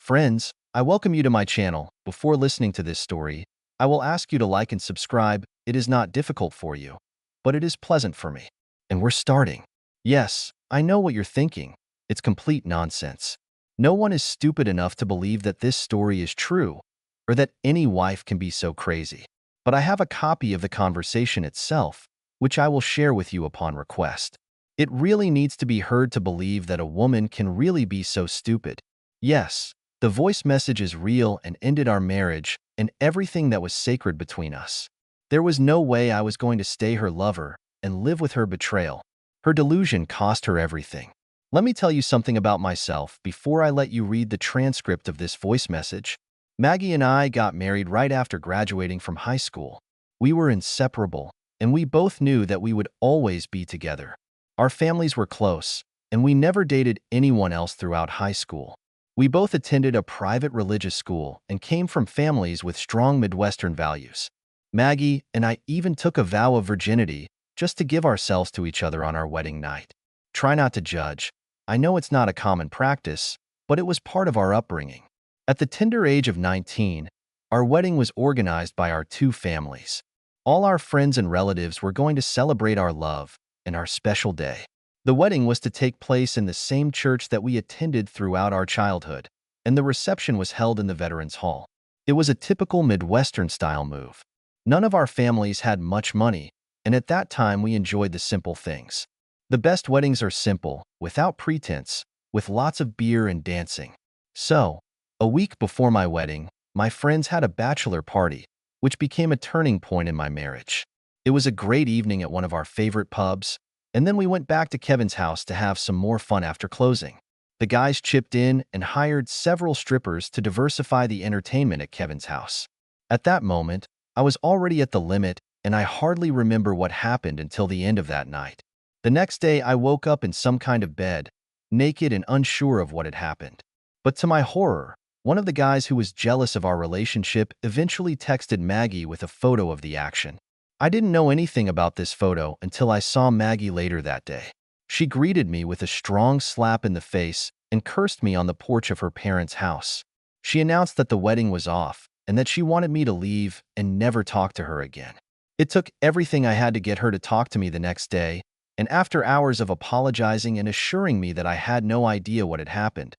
Friends, I welcome you to my channel. Before listening to this story, I will ask you to like and subscribe. It is not difficult for you, but it is pleasant for me. And we're starting. Yes, I know what you're thinking. It's complete nonsense. No one is stupid enough to believe that this story is true, or that any wife can be so crazy. But I have a copy of the conversation itself, which I will share with you upon request. It really needs to be heard to believe that a woman can really be so stupid. Yes, the voice message is real and ended our marriage and everything that was sacred between us. There was no way I was going to stay her lover and live with her betrayal. Her delusion cost her everything. Let me tell you something about myself before I let you read the transcript of this voice message. Maggie and I got married right after graduating from high school. We were inseparable, and we both knew that we would always be together. Our families were close, and we never dated anyone else throughout high school. We both attended a private religious school and came from families with strong Midwestern values. Maggie and I even took a vow of virginity just to give ourselves to each other on our wedding night. Try not to judge. I know it's not a common practice, but it was part of our upbringing. At the tender age of 19, our wedding was organized by our two families. All our friends and relatives were going to celebrate our love and our special day. The wedding was to take place in the same church that we attended throughout our childhood, and the reception was held in the Veterans Hall. It was a typical Midwestern-style move. None of our families had much money, and at that time we enjoyed the simple things. The best weddings are simple, without pretense, with lots of beer and dancing. So, a week before my wedding, my friends had a bachelor party, which became a turning point in my marriage. It was a great evening at one of our favorite pubs, and then we went back to Kevin's house to have some more fun after closing. The guys chipped in and hired several strippers to diversify the entertainment at Kevin's house. At that moment, I was already at the limit, and I hardly remember what happened until the end of that night. The next day, I woke up in some kind of bed, naked and unsure of what had happened. But to my horror, one of the guys who was jealous of our relationship eventually texted Maggie with a photo of the action. I didn't know anything about this photo until I saw Maggie later that day. She greeted me with a strong slap in the face and cursed me on the porch of her parents' house. She announced that the wedding was off and that she wanted me to leave and never talk to her again. It took everything I had to get her to talk to me the next day, and after hours of apologizing and assuring me that I had no idea what had happened,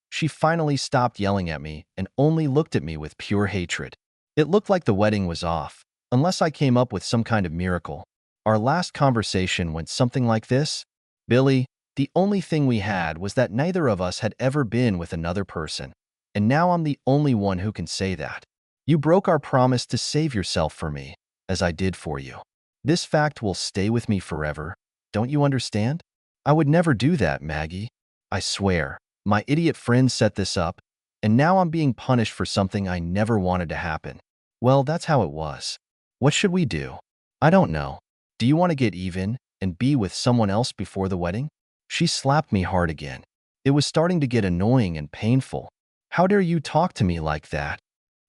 she finally stopped yelling at me and only looked at me with pure hatred. It looked like the wedding was off, unless I came up with some kind of miracle. Our last conversation went something like this: "Billy, the only thing we had was that neither of us had ever been with another person, and now I'm the only one who can say that. You broke our promise to save yourself for me, as I did for you. This fact will stay with me forever. Don't you understand? I would never do that, Maggie. I swear. My idiot friend set this up, and now I'm being punished for something I never wanted to happen. Well, that's how it was. What should we do? I don't know. Do you want to get even and be with someone else before the wedding?" She slapped me hard again. It was starting to get annoying and painful. "How dare you talk to me like that?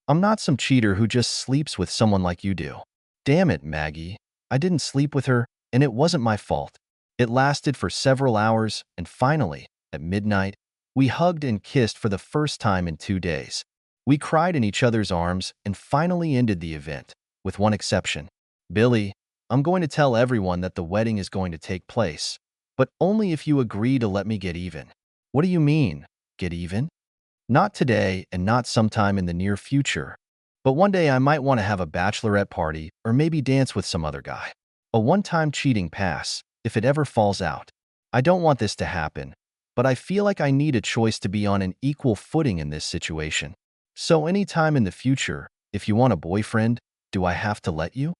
I'm not some cheater who just sleeps with someone like you do." "Damn it, Maggie. I didn't sleep with her, and it wasn't my fault." It lasted for several hours, and finally, at midnight, we hugged and kissed for the first time in 2 days. We cried in each other's arms and finally ended the event, with one exception. "Billy, I'm going to tell everyone that the wedding is going to take place, but only if you agree to let me get even." "What do you mean, get even?" "Not today and not sometime in the near future, but one day I might want to have a bachelorette party or maybe dance with some other guy. A one-time cheating pass, if it ever falls out. I don't want this to happen, but I feel like I need a choice to be on an equal footing in this situation. So anytime in the future, if you want a boyfriend, do I have to let you?"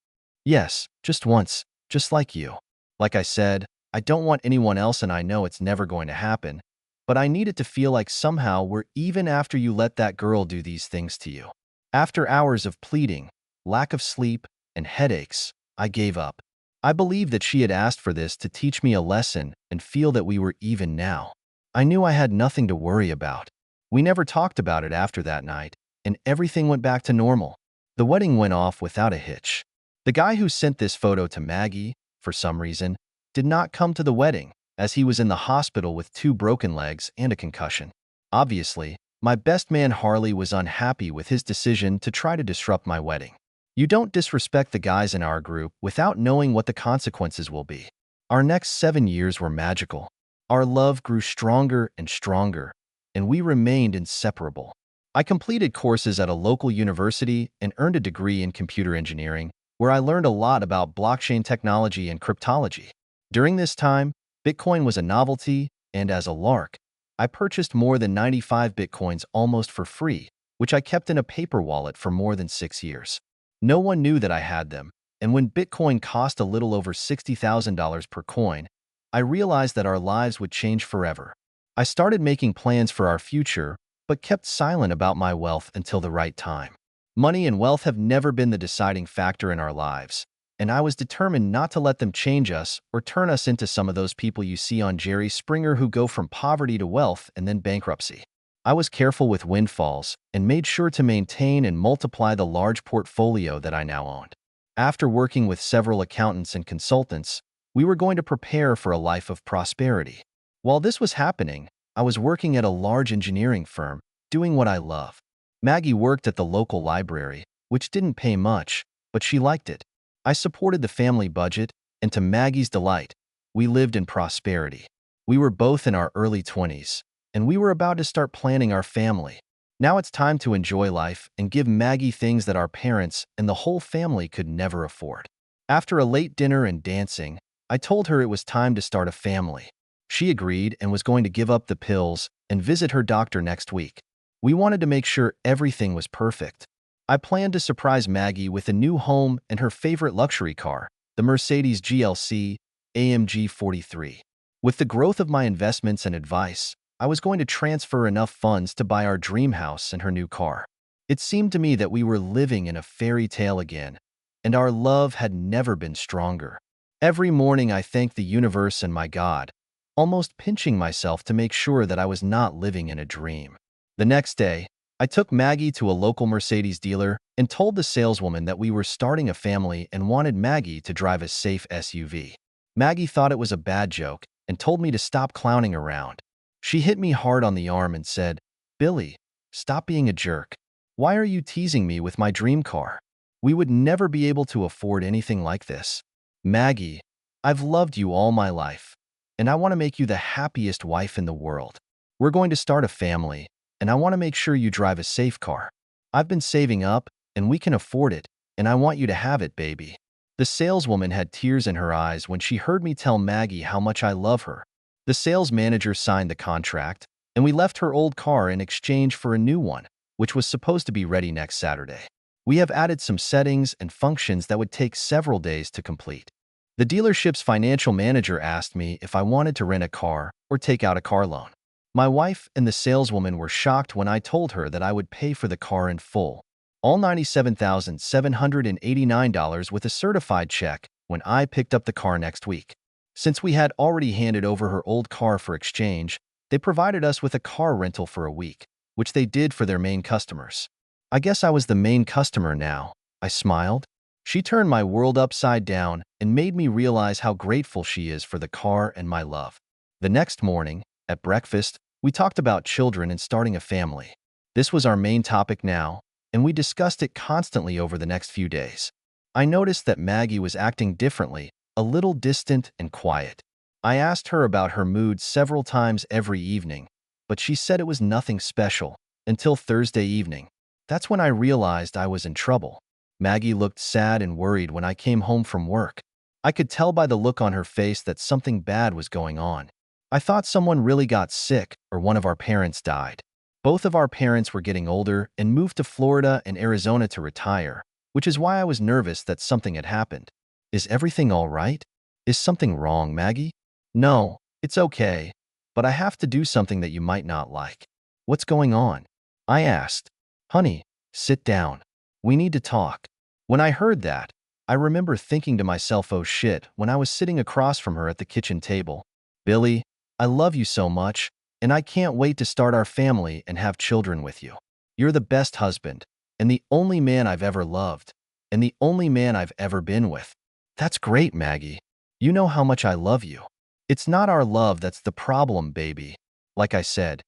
"Yes, just once, just like you. Like I said, I don't want anyone else and I know it's never going to happen, but I need it to feel like somehow we're even after you let that girl do these things to you." After hours of pleading, lack of sleep, and headaches, I gave up. I believed that she had asked for this to teach me a lesson and feel that we were even now. I knew I had nothing to worry about. We never talked about it after that night, and everything went back to normal. The wedding went off without a hitch. The guy who sent this photo to Maggie, for some reason, did not come to the wedding, as he was in the hospital with 2 broken legs and a concussion. Obviously, My best man Harley was unhappy with his decision to try to disrupt my wedding. You don't disrespect the guys in our group without knowing what the consequences will be. Our next 7 years were magical. Our love grew stronger and stronger, and we remained inseparable. I completed courses at a local university and earned a degree in computer engineering, where I learned a lot about blockchain technology and cryptology. During this time, Bitcoin was a novelty, and as a lark, I purchased more than 95 Bitcoins almost for free, which I kept in a paper wallet for more than 6 years. No one knew that I had them, and when Bitcoin cost a little over $60,000 per coin, I realized that our lives would change forever. I started making plans for our future, but kept silent about my wealth until the right time. Money and wealth have never been the deciding factor in our lives, and I was determined not to let them change us or turn us into some of those people you see on Jerry Springer who go from poverty to wealth and then bankruptcy. I was careful with windfalls and made sure to maintain and multiply the large portfolio that I now owned. After working with several accountants and consultants, we were going to prepare for a life of prosperity. While this was happening, I was working at a large engineering firm, doing what I love. Maggie worked at the local library, which didn't pay much, but she liked it. I supported the family budget, and to Maggie's delight, we lived in prosperity. We were both in our early 20s, and we were about to start planning our family. Now it's time to enjoy life and give Maggie things that our parents and the whole family could never afford. After a late dinner and dancing, I told her it was time to start a family. She agreed and was going to give up the pills and visit her doctor next week. We wanted to make sure everything was perfect. I planned to surprise Maggie with a new home and her favorite luxury car, the Mercedes GLC AMG 43. With the growth of my investments and advice, I was going to transfer enough funds to buy our dream house and her new car. It seemed to me that we were living in a fairy tale again, and our love had never been stronger. Every morning I thanked the universe and my God, almost pinching myself to make sure that I was not living in a dream. The next day, I took Maggie to a local Mercedes dealer and told the saleswoman that we were starting a family and wanted Maggie to drive a safe SUV. Maggie thought it was a bad joke and told me to stop clowning around. She hit me hard on the arm and said, "Billy, stop being a jerk. Why are you teasing me with my dream car? We would never be able to afford anything like this. Maggie, I've loved you all my life, and I want to make you the happiest wife in the world. We're going to start a family, and I want to make sure you drive a safe car. I've been saving up, and we can afford it, and I want you to have it, baby." The saleswoman had tears in her eyes when she heard me tell Maggie how much I love her. The sales manager signed the contract, and we left her old car in exchange for a new one, which was supposed to be ready next Saturday. We have added some settings and functions that would take several days to complete. The dealership's financial manager asked me if I wanted to rent a car or take out a car loan. My wife and the saleswoman were shocked when I told her that I would pay for the car in full, all $97,789 with a certified check when I picked up the car next week. Since we had already handed over her old car for exchange, they provided us with a car rental for a week, which they did for their main customers. I guess I was the main customer now. I smiled. She turned my world upside down and made me realize how grateful she is for the car and my love. The next morning, at breakfast, we talked about children and starting a family. This was our main topic now, and we discussed it constantly over the next few days. I noticed that Maggie was acting differently, a little distant and quiet. I asked her about her mood several times every evening, but she said it was nothing special, until Thursday evening. That's when I realized I was in trouble. Maggie looked sad and worried when I came home from work. I could tell by the look on her face that something bad was going on. I thought someone really got sick or one of our parents died. Both of our parents were getting older and moved to Florida and Arizona to retire, which is why I was nervous that something had happened. "Is everything all right? Is something wrong, Maggie?" "No, it's okay, but I have to do something that you might not like." "What's going on?" I asked. "Honey, sit down. We need to talk." When I heard that, I remember thinking to myself, oh shit, when I was sitting across from her at the kitchen table. "Billy, I love you so much, and I can't wait to start our family and have children with you. You're the best husband, and the only man I've ever loved, and the only man I've ever been with." "That's great, Maggie. You know how much I love you. It's not our love that's the problem, baby. Like I said,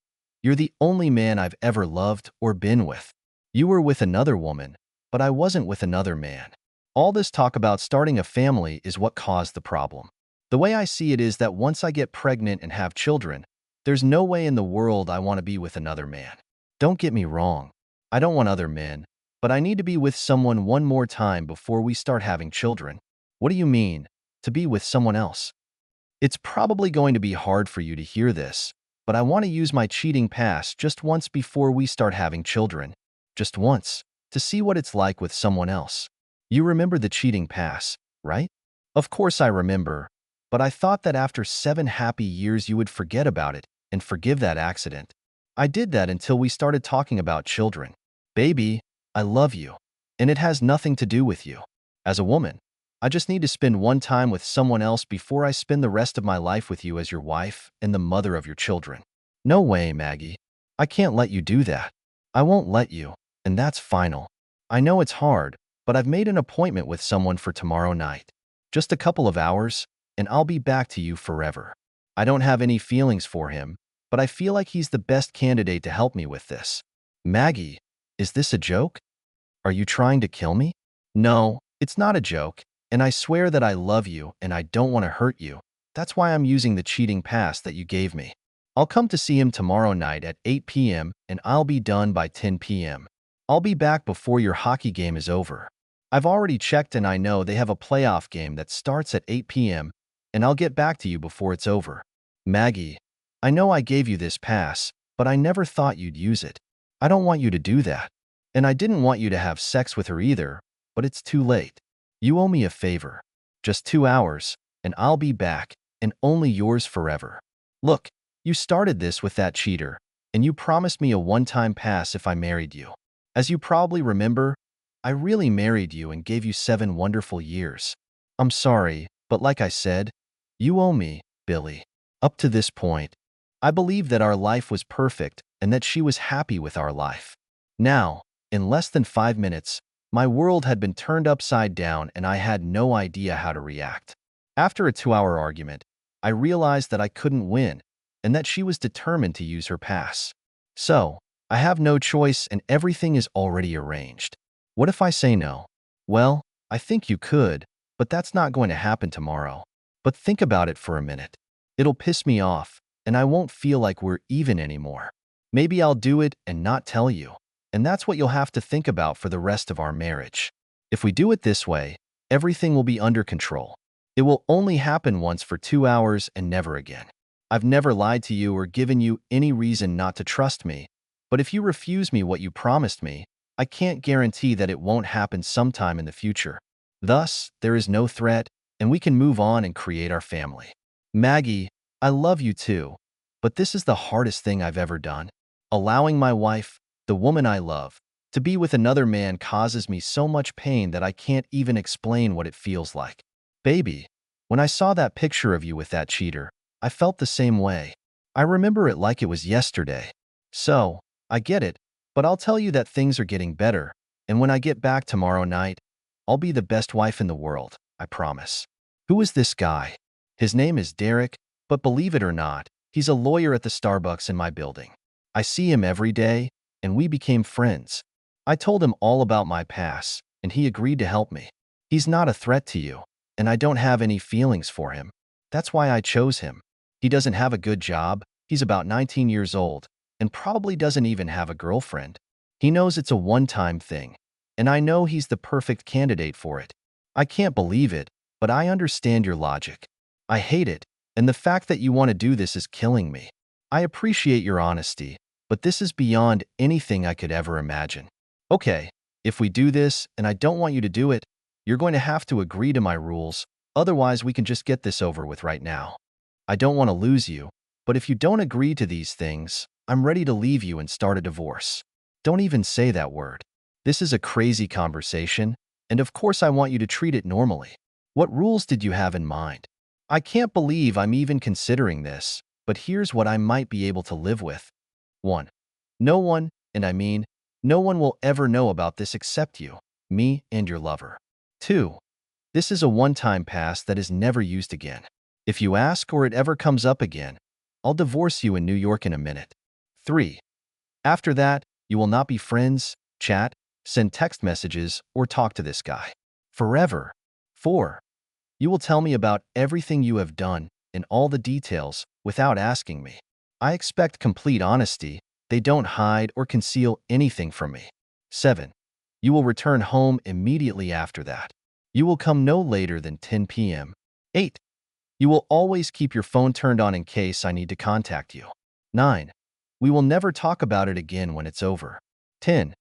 You're the only man I've ever loved or been with. You were with another woman, but I wasn't with another man. All this talk about starting a family is what caused the problem. The way I see it is that once I get pregnant and have children, there's no way in the world I want to be with another man. Don't get me wrong. I don't want other men, but I need to be with someone one more time before we start having children. What do you mean, to be with someone else? It's probably going to be hard for you to hear this, but I want to use my cheating past just once before we start having children. Just once, to see what it's like with someone else. You remember the cheating past, right? Of course I remember, but I thought that after 7 happy years you would forget about it and forgive that accident. I did that until we started talking about children. Baby, I love you, and it has nothing to do with you. As a woman, I just need to spend one time with someone else before I spend the rest of my life with you as your wife and the mother of your children. No way, Maggie. I can't let you do that. I won't let you, and that's final. I know it's hard, but I've made an appointment with someone for tomorrow night. Just a couple of hours, and I'll be back to you forever. I don't have any feelings for him, but I feel like he's the best candidate to help me with this. Maggie, is this a joke? Are you trying to kill me? No, it's not a joke, and I swear that I love you and I don't want to hurt you. That's why I'm using the cheating past that you gave me. I'll come to see him tomorrow night at 8 p.m. and I'll be done by 10 p.m. I'll be back before your hockey game is over. I've already checked and I know they have a playoff game that starts at 8 p.m. and I'll get back to you before it's over. Maggie, I know I gave you this pass, but I never thought you'd use it. I don't want you to do that. And I didn't want you to have sex with her either, but it's too late. You owe me a favor. Just 2 hours, and I'll be back, and only yours forever. Look, you started this with that cheater, and you promised me a one-time pass if I married you. As you probably remember, I really married you and gave you 7 wonderful years. I'm sorry, but like I said, you owe me, Billy. Up to this point, I believed that our life was perfect and that she was happy with our life. Now, in less than 5 minutes, my world had been turned upside down and I had no idea how to react. After a 2-hour argument, I realized that I couldn't win and that she was determined to use her pass. So, I have no choice and everything is already arranged. What if I say no? Well, I think you could, but that's not going to happen tomorrow. But think about it for a minute. It'll piss me off, and I won't feel like we're even anymore. Maybe I'll do it and not tell you. And that's what you'll have to think about for the rest of our marriage. If we do it this way, everything will be under control. It will only happen once for 2 hours and never again. I've never lied to you or given you any reason not to trust me, but if you refuse me what you promised me, I can't guarantee that it won't happen sometime in the future. Thus, there is no threat, and we can move on and create our family. Maggie, I love you too, but this is the hardest thing I've ever done. Allowing my wife, the woman I love, to be with another man causes me so much pain that I can't even explain what it feels like. Baby, when I saw that picture of you with that cheater, I felt the same way. I remember it like it was yesterday. So, I get it, but I'll tell you that things are getting better, and when I get back tomorrow night, I'll be the best wife in the world, I promise. Who is this guy? His name is Derek, but believe it or not, he's a lawyer at the Starbucks in my building. I see him every day, and we became friends. I told him all about my past, and he agreed to help me. He's not a threat to you, and I don't have any feelings for him. That's why I chose him. He doesn't have a good job, he's about 19 years old, and probably doesn't even have a girlfriend. He knows it's a one-time thing, and I know he's the perfect candidate for it. I can't believe it, but I understand your logic. I hate it, and the fact that you want to do this is killing me. I appreciate your honesty, but this is beyond anything I could ever imagine. Okay, if we do this, and I don't want you to do it, you're going to have to agree to my rules, otherwise we can just get this over with right now. I don't want to lose you, but if you don't agree to these things, I'm ready to leave you and start a divorce. Don't even say that word. This is a crazy conversation, and of course I want you to treat it normally. What rules did you have in mind? I can't believe I'm even considering this, but here's what I might be able to live with. 1. No one, and I mean, no one will ever know about this except you, me, and your lover. 2. This is a one-time pass that is never used again. If you ask or it ever comes up again, I'll divorce you in New York in a minute. 3. After that, you will not be friends, chat, send text messages, or talk to this guy. Forever. 4. You will tell me about everything you have done and all the details without asking me. I expect complete honesty. They don't hide or conceal anything from me. 7. You will return home immediately after that. You will come no later than 10 p.m. 8. You will always keep your phone turned on in case I need to contact you. 9. We will never talk about it again when it's over. 10.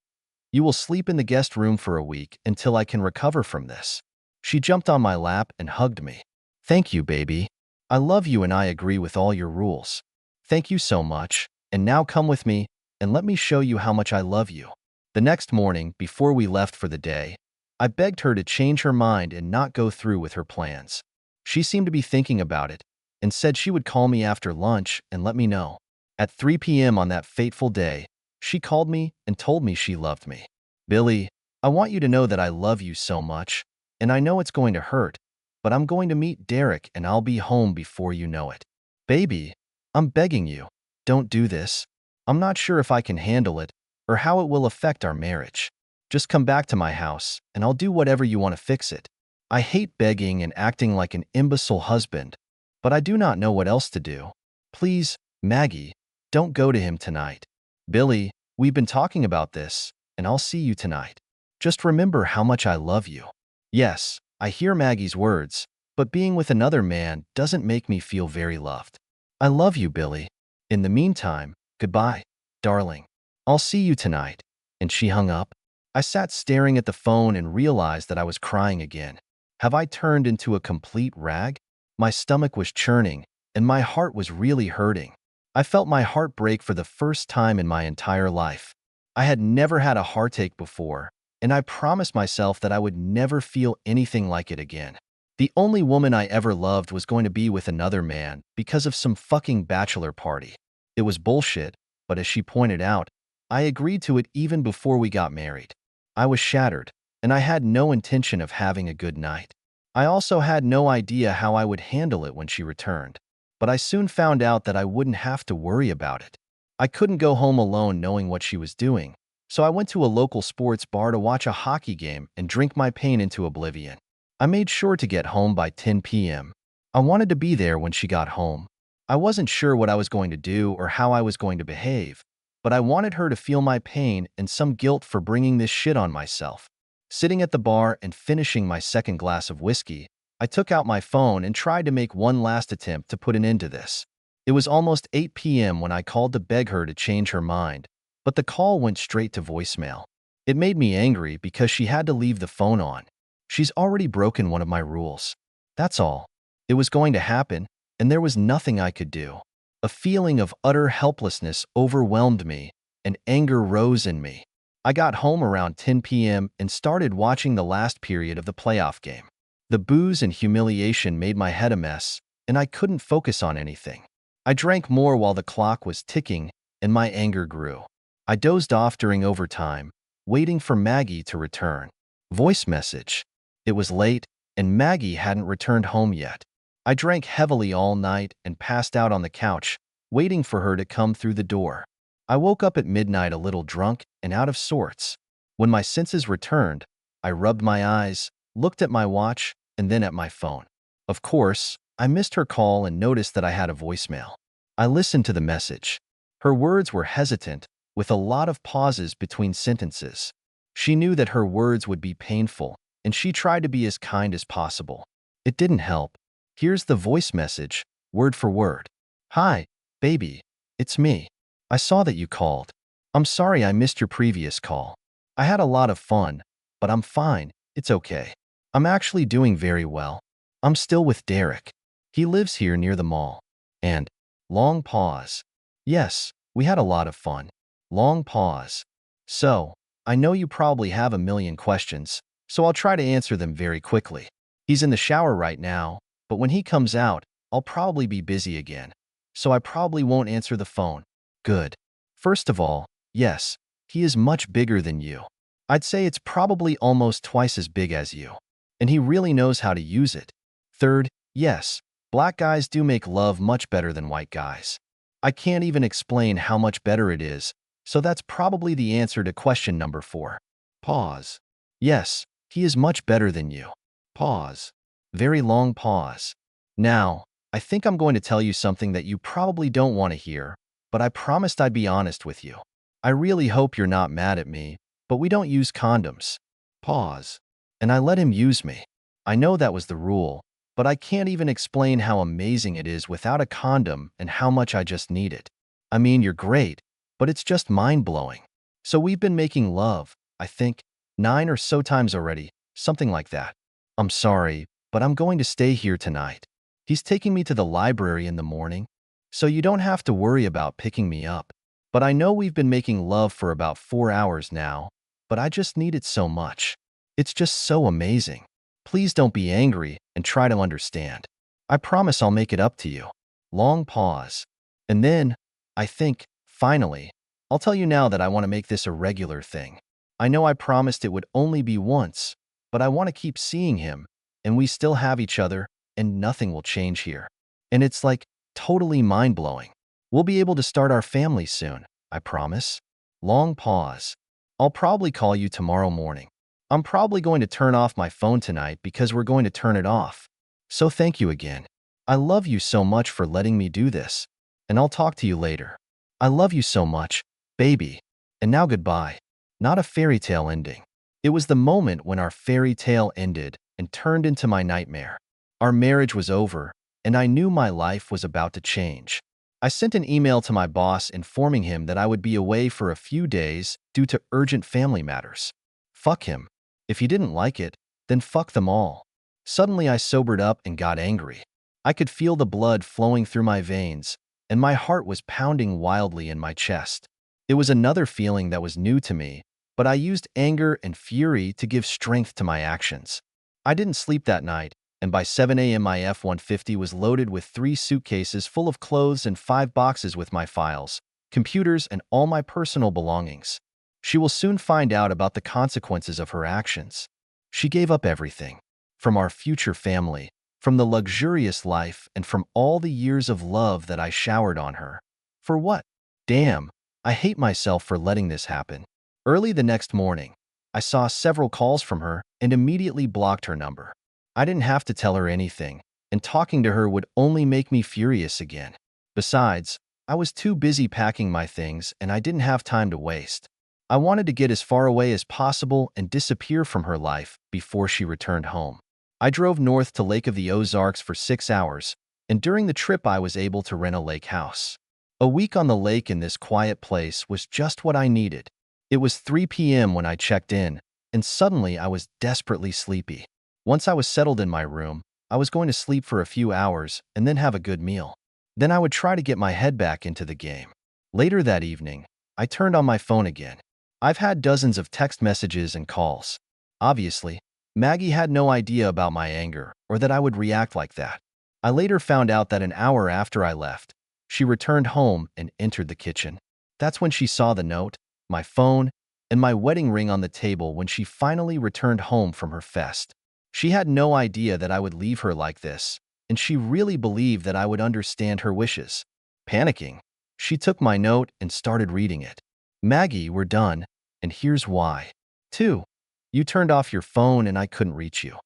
You will sleep in the guest room for a week until I can recover from this. She jumped on my lap and hugged me. Thank you, baby. I love you and I agree with all your rules. Thank you so much, and now come with me and let me show you how much I love you. The next morning, before we left for the day, I begged her to change her mind and not go through with her plans. She seemed to be thinking about it and said she would call me after lunch and let me know. At 3 p.m. on that fateful day, she called me and told me she loved me. Billy, I want you to know that I love you so much, and I know it's going to hurt, but I'm going to meet Derek and I'll be home before you know it. Baby, I'm begging you, don't do this. I'm not sure if I can handle it or how it will affect our marriage. Just come back to my house and I'll do whatever you want to fix it. I hate begging and acting like an imbecile husband, but I do not know what else to do. Please, Maggie, don't go to him tonight. Billy, we've been talking about this, and I'll see you tonight. Just remember how much I love you. Yes, I hear Maggie's words, but being with another man doesn't make me feel very loved. I love you, Billy. In the meantime, goodbye, darling. I'll see you tonight. And she hung up. I sat staring at the phone and realized that I was crying again. Have I turned into a complete rag? My stomach was churning, and my heart was really hurting. I felt my heart break for the first time in my entire life. I had never had a heartache before, and I promised myself that I would never feel anything like it again. The only woman I ever loved was going to be with another man because of some fucking bachelor party. It was bullshit, but as she pointed out, I agreed to it even before we got married. I was shattered, and I had no intention of having a good night. I also had no idea how I would handle it when she returned, but I soon found out that I wouldn't have to worry about it. I couldn't go home alone knowing what she was doing, so I went to a local sports bar to watch a hockey game and drink my pain into oblivion. I made sure to get home by 10 p.m. I wanted to be there when she got home. I wasn't sure what I was going to do or how I was going to behave, but I wanted her to feel my pain and some guilt for bringing this shit on myself. Sitting at the bar and finishing my second glass of whiskey, I took out my phone and tried to make one last attempt to put an end to this. It was almost 8 p.m. when I called to beg her to change her mind, but the call went straight to voicemail. It made me angry because she had to leave the phone on. She's already broken one of my rules. That's all. It was going to happen, and there was nothing I could do. A feeling of utter helplessness overwhelmed me, and anger rose in me. I got home around 10 p.m. and started watching the last period of the playoff game. The booze and humiliation made my head a mess, and I couldn't focus on anything. I drank more while the clock was ticking, and my anger grew. I dozed off during overtime, waiting for Maggie to return. Voice message. It was late, and Maggie hadn't returned home yet. I drank heavily all night and passed out on the couch, waiting for her to come through the door. I woke up at midnight a little drunk and out of sorts. When my senses returned, I rubbed my eyes, looked at my watch, and then at my phone. Of course, I missed her call and noticed that I had a voicemail. I listened to the message. Her words were hesitant, with a lot of pauses between sentences. She knew that her words would be painful, and she tried to be as kind as possible. It didn't help. Here's the voice message, word for word. Hi, baby. It's me. I saw that you called. I'm sorry I missed your previous call. I had a lot of fun, but I'm fine. It's okay. I'm actually doing very well. I'm still with Derek. He lives here near the mall. And, long pause. Yes, we had a lot of fun. Long pause. So, I know you probably have a million questions, so I'll try to answer them very quickly. He's in the shower right now, but when he comes out, I'll probably be busy again, so I probably won't answer the phone. Good. First of all, yes, he is much bigger than you. I'd say it's probably almost twice as big as you, and he really knows how to use it. Third, yes, black guys do make love much better than white guys. I can't even explain how much better it is, so that's probably the answer to question number 4. Pause. Yes, he is much better than you. Pause. Very long pause. Now, I think I'm going to tell you something that you probably don't want to hear, but I promised I'd be honest with you. I really hope you're not mad at me, but we don't use condoms. Pause. And I let him use me. I know that was the rule, but I can't even explain how amazing it is without a condom and how much I just need it. I mean, you're great, but it's just mind-blowing. So we've been making love, I think, 9 or so times already, something like that. I'm sorry, but I'm going to stay here tonight. He's taking me to the library in the morning, so you don't have to worry about picking me up. But I know we've been making love for about 4 hours now, but I just need it so much. It's just so amazing. Please don't be angry and try to understand. I promise I'll make it up to you. Long pause. And then, I think, finally, I'll tell you now that I want to make this a regular thing. I know I promised it would only be once, but I want to keep seeing him, and we still have each other, and nothing will change here. And it's like totally mind-blowing. We'll be able to start our family soon, I promise. Long pause. I'll probably call you tomorrow morning. I'm probably going to turn off my phone tonight because we're going to turn it off. So thank you again. I love you so much for letting me do this. And I'll talk to you later. I love you so much, baby. And now goodbye. Not a fairy tale ending. It was the moment when our fairy tale ended and turned into my nightmare. Our marriage was over, and I knew my life was about to change. I sent an email to my boss informing him that I would be away for a few days due to urgent family matters. Fuck him. If he didn't like it, then fuck them all. Suddenly I sobered up and got angry. I could feel the blood flowing through my veins, and my heart was pounding wildly in my chest. It was another feeling that was new to me, but I used anger and fury to give strength to my actions. I didn't sleep that night, and by 7 a.m. my F-150 was loaded with 3 suitcases full of clothes and 5 boxes with my files, computers, and all my personal belongings. She will soon find out about the consequences of her actions. She gave up everything. From our future family, from the luxurious life, and from all the years of love that I showered on her. For what? Damn, I hate myself for letting this happen. Early the next morning, I saw several calls from her and immediately blocked her number. I didn't have to tell her anything, and talking to her would only make me furious again. Besides, I was too busy packing my things and I didn't have time to waste. I wanted to get as far away as possible and disappear from her life before she returned home. I drove north to Lake of the Ozarks for 6 hours, and during the trip I was able to rent a lake house. A week on the lake in this quiet place was just what I needed. It was 3 p.m. when I checked in, and suddenly I was desperately sleepy. Once I was settled in my room, I was going to sleep for a few hours and then have a good meal. Then I would try to get my head back into the game. Later that evening, I turned on my phone again. I've had dozens of text messages and calls. Obviously, Maggie had no idea about my anger or that I would react like that. I later found out that an hour after I left, she returned home and entered the kitchen. That's when she saw the note, my phone, and my wedding ring on the table when she finally returned home from her fest. She had no idea that I would leave her like this, and she really believed that I would understand her wishes. Panicking, she took my note and started reading it. Maggie, we're done, and here's why. 2. You turned off your phone and I couldn't reach you.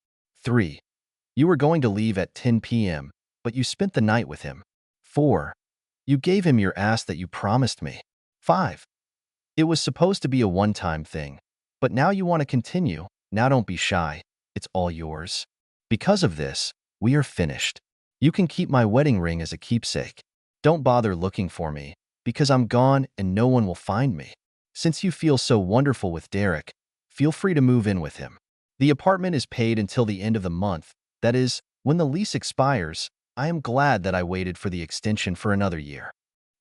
3. You were going to leave at 10 p.m., but you spent the night with him. 4. You gave him your ass that you promised me. 5. It was supposed to be a one-time thing, but now you want to continue. Now don't be shy. It's all yours. Because of this, we are finished. You can keep my wedding ring as a keepsake. Don't bother looking for me, because I'm gone and no one will find me. Since you feel so wonderful with Derek, feel free to move in with him. The apartment is paid until the end of the month. That is, when the lease expires. I am glad that I waited for the extension for another year.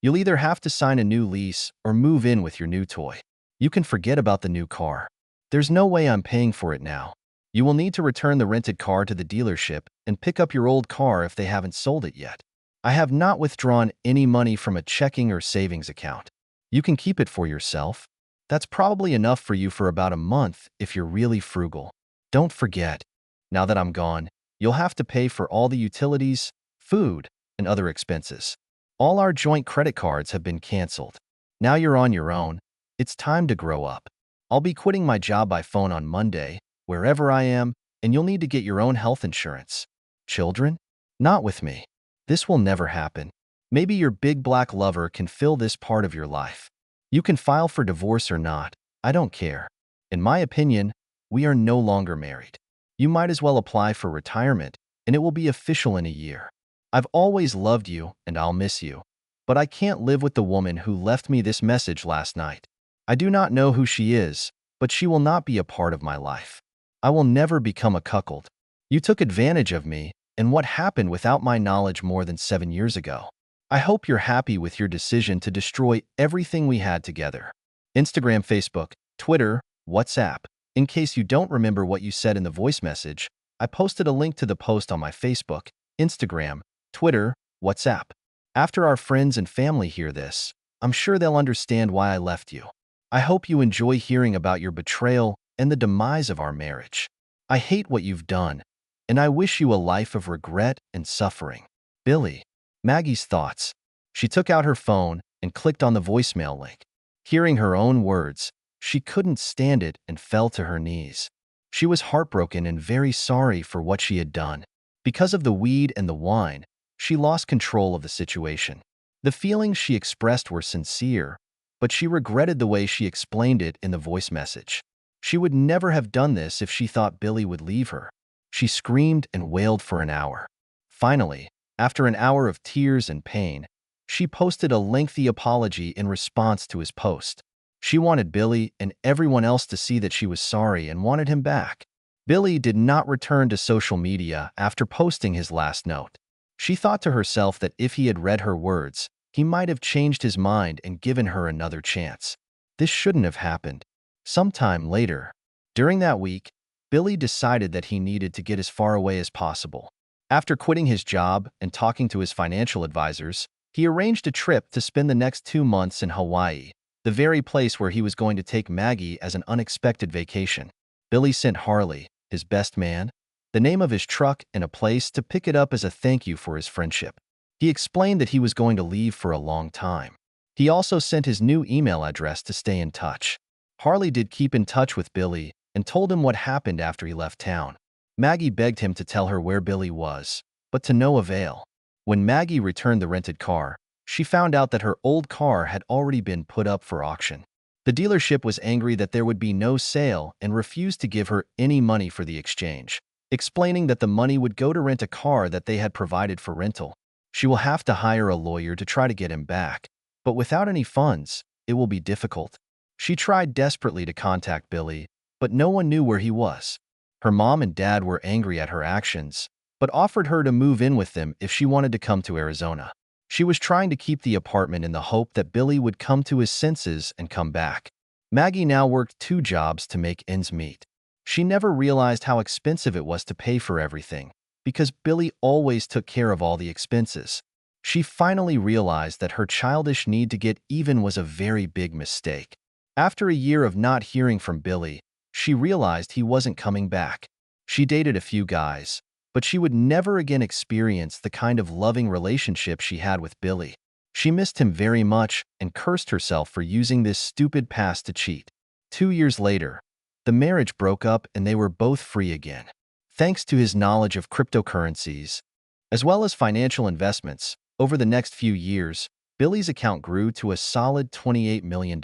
You'll either have to sign a new lease or move in with your new toy. You can forget about the new car. There's no way I'm paying for it now. You will need to return the rented car to the dealership and pick up your old car if they haven't sold it yet. I have not withdrawn any money from a checking or savings account. You can keep it for yourself. That's probably enough for you for about a month if you're really frugal. Don't forget, now that I'm gone, you'll have to pay for all the utilities, food, and other expenses. All our joint credit cards have been canceled. Now you're on your own. It's time to grow up. I'll be quitting my job by phone on Monday, wherever I am, and you'll need to get your own health insurance. Children? Not with me. This will never happen. Maybe your big black lover can fill this part of your life. You can file for divorce or not. I don't care. In my opinion, we are no longer married. You might as well apply for retirement, and it will be official in a year. I've always loved you, and I'll miss you. But I can't live with the woman who left me this message last night. I do not know who she is, but she will not be a part of my life. I will never become a cuckold. You took advantage of me, and what happened without my knowledge more than 7 years ago. I hope you're happy with your decision to destroy everything we had together. Instagram, Facebook, Twitter, WhatsApp. In case you don't remember what you said in the voice message, I posted a link to the post on my Facebook, Instagram, Twitter, WhatsApp. After our friends and family hear this, I'm sure they'll understand why I left you. I hope you enjoy hearing about your betrayal and the demise of our marriage. I hate what you've done, and I wish you a life of regret and suffering. Billy. Maggie's thoughts. She took out her phone and clicked on the voicemail link. Hearing her own words, she couldn't stand it and fell to her knees. She was heartbroken and very sorry for what she had done. Because of the weed and the wine, she lost control of the situation. The feelings she expressed were sincere, but she regretted the way she explained it in the voice message. She would never have done this if she thought Billy would leave her. She screamed and wailed for an hour. Finally, after an hour of tears and pain, she posted a lengthy apology in response to his post. She wanted Billy and everyone else to see that she was sorry and wanted him back. Billy did not return to social media after posting his last note. She thought to herself that if he had read her words, he might have changed his mind and given her another chance. This shouldn't have happened. Sometime later, during that week, Billy decided that he needed to get as far away as possible. After quitting his job and talking to his financial advisors, he arranged a trip to spend the next 2 months in Hawaii, the very place where he was going to take Maggie as an unexpected vacation. Billy sent Harley, his best man, the name of his truck and a place to pick it up as a thank you for his friendship. He explained that he was going to leave for a long time. He also sent his new email address to stay in touch. Harley did keep in touch with Billy and told him what happened after he left town. Maggie begged him to tell her where Billy was, but to no avail. When Maggie returned the rented car, she found out that her old car had already been put up for auction. The dealership was angry that there would be no sale and refused to give her any money for the exchange, explaining that the money would go to rent a car that they had provided for rental. She will have to hire a lawyer to try to get him back, but without any funds, it will be difficult. She tried desperately to contact Billy, but no one knew where he was. Her mom and dad were angry at her actions, but offered her to move in with them if she wanted to come to Arizona. She was trying to keep the apartment in the hope that Billy would come to his senses and come back. Maggie now worked 2 jobs to make ends meet. She never realized how expensive it was to pay for everything, because Billy always took care of all the expenses. She finally realized that her childish need to get even was a very big mistake. After a year of not hearing from Billy, she realized he wasn't coming back. She dated a few guys, but she would never again experience the kind of loving relationship she had with Billy. She missed him very much and cursed herself for using this stupid past to cheat. 2 years later, the marriage broke up and they were both free again. Thanks to his knowledge of cryptocurrencies, as well as financial investments, over the next few years, Billy's account grew to a solid $28 million.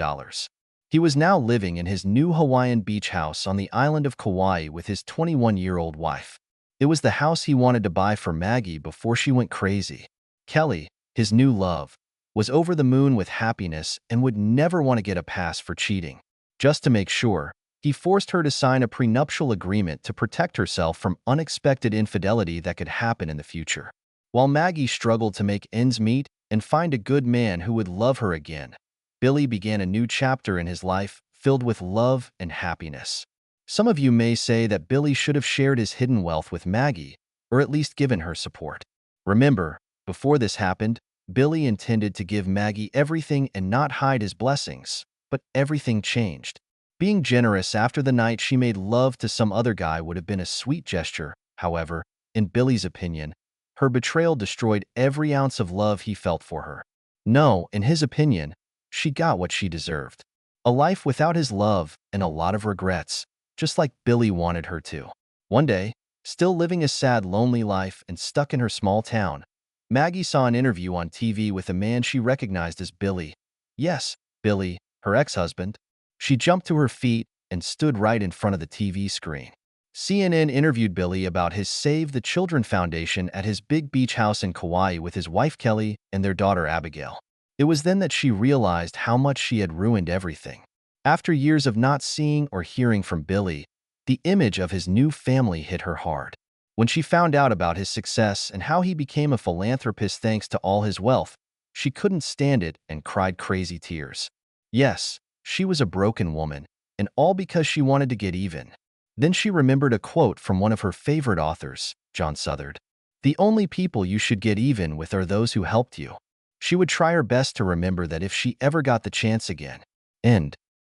He was now living in his new Hawaiian beach house on the island of Kauai with his 21-year-old wife. It was the house he wanted to buy for Maggie before she went crazy. Kelly, his new love, was over the moon with happiness and would never want to get a pass for cheating. Just to make sure, he forced her to sign a prenuptial agreement to protect herself from unexpected infidelity that could happen in the future. While Maggie struggled to make ends meet and find a good man who would love her again, Billy began a new chapter in his life filled with love and happiness. Some of you may say that Billy should have shared his hidden wealth with Maggie, or at least given her support. Remember, before this happened, Billy intended to give Maggie everything and not hide his blessings, but everything changed. Being generous after the night she made love to some other guy would have been a sweet gesture, however, in Billy's opinion, Her betrayal destroyed every ounce of love he felt for her. No, in his opinion, she got what she deserved. A life without his love and a lot of regrets, just like Billy wanted her to. One day, still living a sad, lonely life and stuck in her small town, Maggie saw an interview on TV with a man she recognized as Billy. Yes, Billy, her ex-husband. She jumped to her feet and stood right in front of the TV screen. CNN interviewed Billy about his Save the Children Foundation at his big beach house in Kauai with his wife Kelly and their daughter Abigail. It was then that she realized how much she had ruined everything. After years of not seeing or hearing from Billy, the image of his new family hit her hard. When she found out about his success and how he became a philanthropist thanks to all his wealth, she couldn't stand it and cried crazy tears. Yes, she was a broken woman, and all because she wanted to get even. Then she remembered a quote from one of her favorite authors, John Southard. "The only people you should get even with are those who helped you." She would try her best to remember that if she ever got the chance again. End.